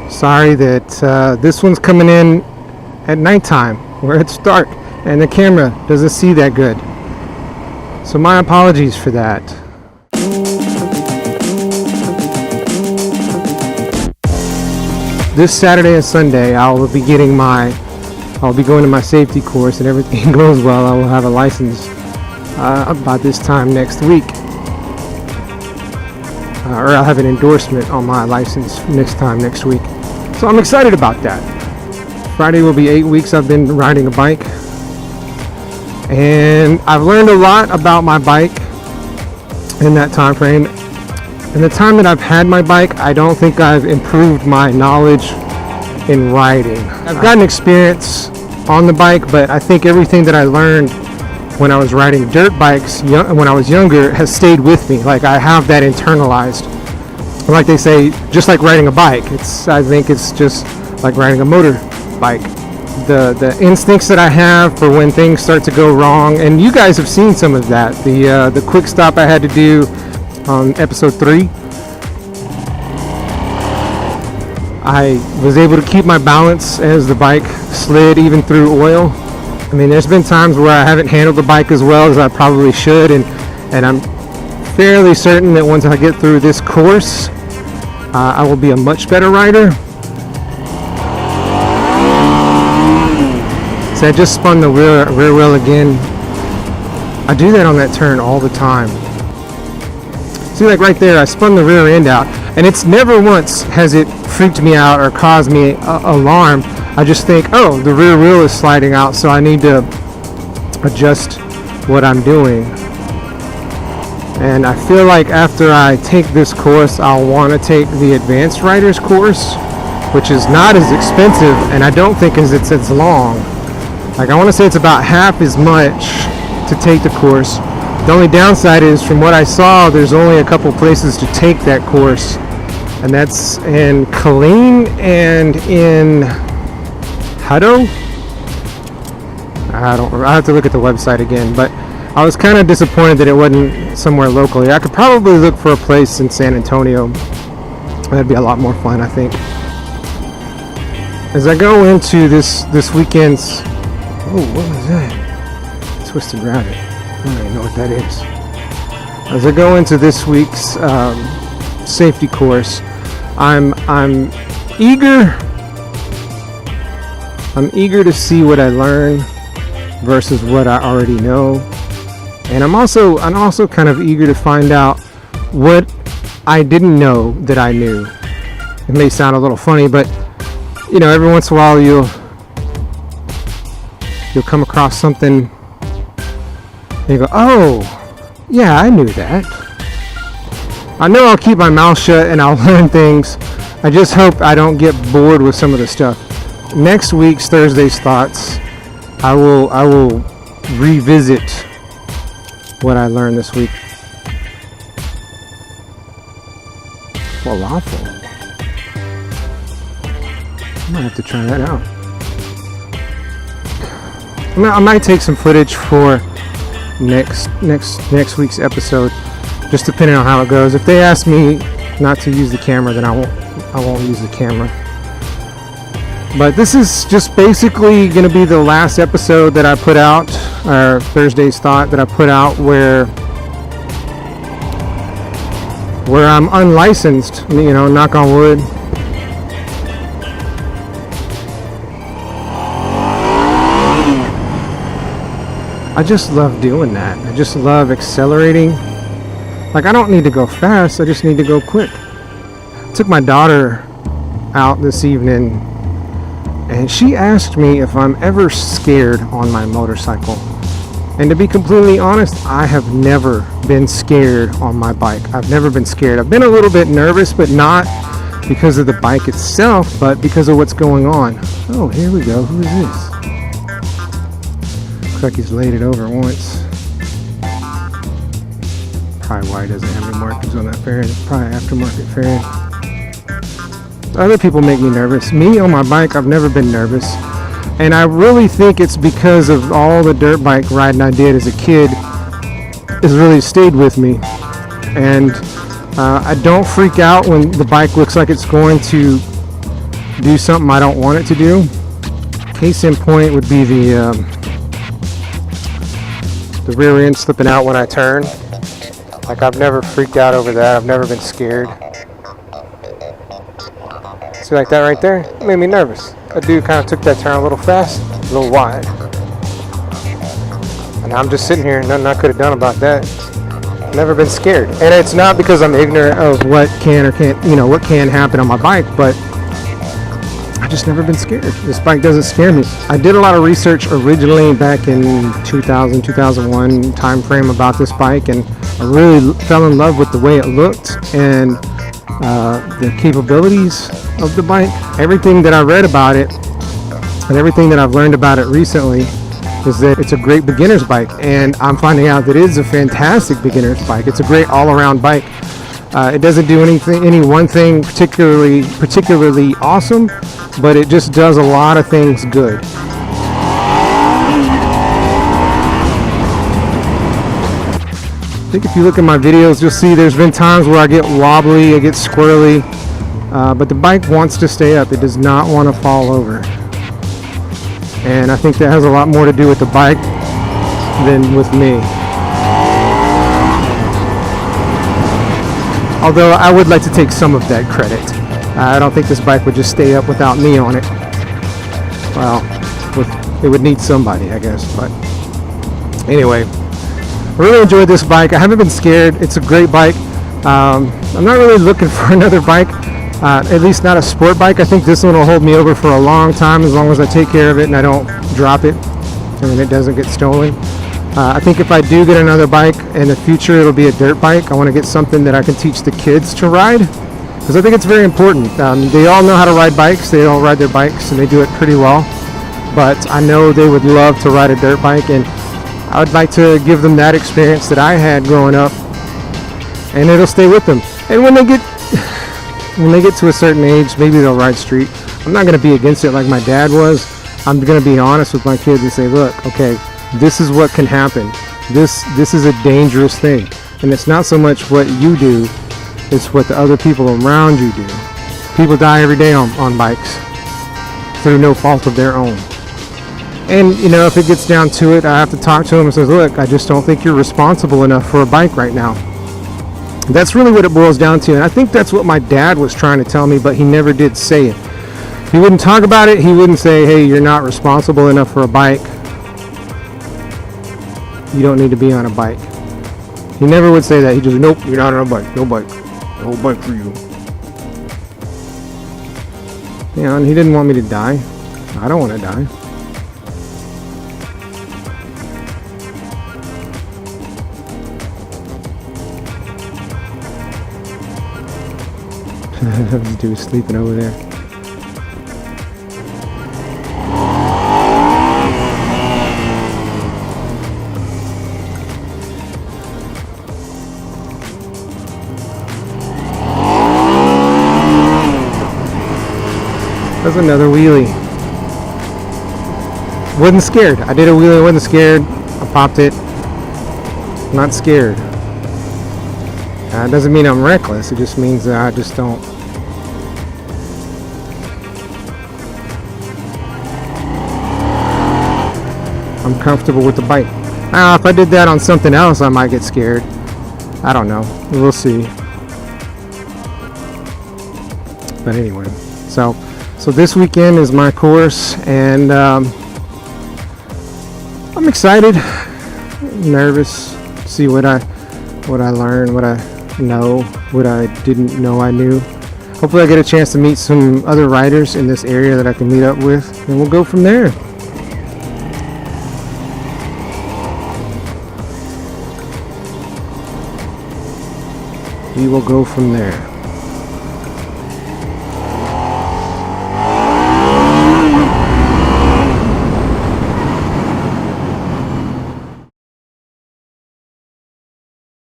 Sorry that this one's coming in at nighttime where it's dark and the camera doesn't see that good. So my apologies for that. This Saturday and Sunday I'll be going to my safety course, and everything goes well, I will have a license by this time next week. Or I'll have an endorsement on my license next week. So I'm excited about that. Friday will be 8 weeks I've been riding a bike. And I've learned a lot about my bike in that time frame. In the time that I've had my bike, I don't think I've improved my knowledge in riding. I've gotten experience on the bike, but I think everything that I learned when I was riding dirt bikes when I was younger has stayed with me. Like, I have that internalized. Like they say, just like riding a bike, I think it's just like riding a motorbike. The instincts that I have for when things start to go wrong, and you guys have seen some of that. The quick stop I had to do on episode 3, I was able to keep my balance as the bike slid even through oil. I mean, there's been times where I haven't handled the bike as well as I probably should, and I'm fairly certain that once I get through this course, I will be a much better rider. So I just spun the rear wheel again. I do that on that turn all the time. See, like right there, I spun the rear end out, and it's never once has it freaked me out or caused me alarm. I just think, oh, the rear wheel is sliding out, so I need to adjust what I'm doing. And I feel like after I take this course, I'll want to take the advanced rider's course, which is not as expensive, and I don't think it's as long. Like, I want to say it's about half as much to take the course. The only downside is, from what I saw, there's only a couple places to take that course, and that's in Killeen and in Hutto. I have to look at the website again, but I was kind of disappointed that it wasn't somewhere locally. I could probably look for a place in San Antonio. That'd be a lot more fun, I think. As I go into this weekend's... Oh, what was that? Twisted Rabbit. I don't even know what that is. As I go into this week's safety course, I'm eager to see what I learn versus what I already know. And I'm also kind of eager to find out what I didn't know that I knew. It may sound a little funny, but you know, every once in a while you'll come across something and you go, oh, yeah, I knew that. I know I'll keep my mouth shut and I'll learn things. I just hope I don't get bored with some of the stuff. Next week's Thursday's Thoughts, I will revisit what I learned this week. Falafel. I might have to try that out. I might take some footage for next week's episode, just depending on how it goes. If they ask me not to use the camera, then I won't use the camera. But this is just basically going to be the last episode that I put out, or Thursday's Thought that I put out, where I'm unlicensed, you know, knock on wood. I just love doing that. I just love accelerating. Like, I don't need to go fast, I just need to go quick. I took my daughter out this evening, and she asked me if I'm ever scared on my motorcycle. And to be completely honest, I have never been scared on my bike. I've never been scared. I've been a little bit nervous, but not because of the bike itself, but because of what's going on. Oh, here we go. Who is this? Looks like he's laid it over once. Probably why he doesn't have any markings on that fairing. It's probably aftermarket fairing. Other people make me nervous. Me on my bike, I've never been nervous. And I really think it's because of all the dirt bike riding I did as a kid has really stayed with me. And I don't freak out when the bike looks like it's going to do something I don't want it to do. Case in point would be the rear end slipping out when I turn. Like, I've never freaked out over that. I've never been scared. See, like that right there? It made me nervous. That dude kind of took that turn a little fast, a little wide. And I'm just sitting here, nothing I could have done about that. Never been scared. And it's not because I'm ignorant of what can or can't, what can happen on my bike, but I've just never been scared. This bike doesn't scare me. I did a lot of research originally back in 2000, 2001 time frame about this bike, and I really fell in love with the way it looked and the capabilities of the bike. Everything that I read about it and everything that I've learned about it recently is that it's a great beginner's bike, and I'm finding out that it is a fantastic beginner's bike. It's a great all-around bike. It doesn't do any one thing particularly awesome, but it just does a lot of things good. I think if you look at my videos, you'll see there's been times where I get wobbly, I get squirrely, but the bike wants to stay up. It does not want to fall over. And I think that has a lot more to do with the bike than with me. Although I would like to take some of that credit. I don't think this bike would just stay up without me on it. Well, it would need somebody, I guess. But anyway, I really enjoyed this bike. I haven't been scared. It's a great bike. I'm not really looking for another bike. At least not a sport bike. I think this one will hold me over for a long time as long as I take care of it and I don't drop it and it doesn't get stolen. I think if I do get another bike in the future, it'll be a dirt bike. I want to get something that I can teach the kids to ride, because I think it's very important. They all know how to ride bikes. They all ride their bikes and they do it pretty well. But I know they would love to ride a dirt bike, and I would like to give them that experience that I had growing up, and it'll stay with them. And when they get to a certain age, maybe they'll ride street. I'm not going to be against it like my dad was. I'm going to be honest with my kids and say, look, okay, this is what can happen. This is a dangerous thing. And it's not so much what you do, it's what the other people around you do. People die every day on bikes through no fault of their own. And, if it gets down to it, I have to talk to them and say, look, I just don't think you're responsible enough for a bike right now. That's really what it boils down to, and I think that's what my dad was trying to tell me, but he never did say it. He wouldn't talk about it. He wouldn't say, hey, you're not responsible enough for a bike. You don't need to be on a bike. He never would say that. He just, nope, you're not on a bike. No bike. No bike for you. And he didn't want me to die. I don't want to die. This dude sleeping over there. That's another wheelie. Wasn't scared. I did a wheelie, wasn't scared. I popped it. Not scared. It doesn't mean I'm reckless. It just means that I just don't. I'm comfortable with the bike. Now, if I did that on something else, I might get scared. I don't know. We'll see. But anyway, so this weekend is my course, and I'm excited, nervous, to see what I learn, what I know, what I didn't know I knew. Hopefully I get a chance to meet some other riders in this area that I can meet up with, and we'll go from there. We will go from there.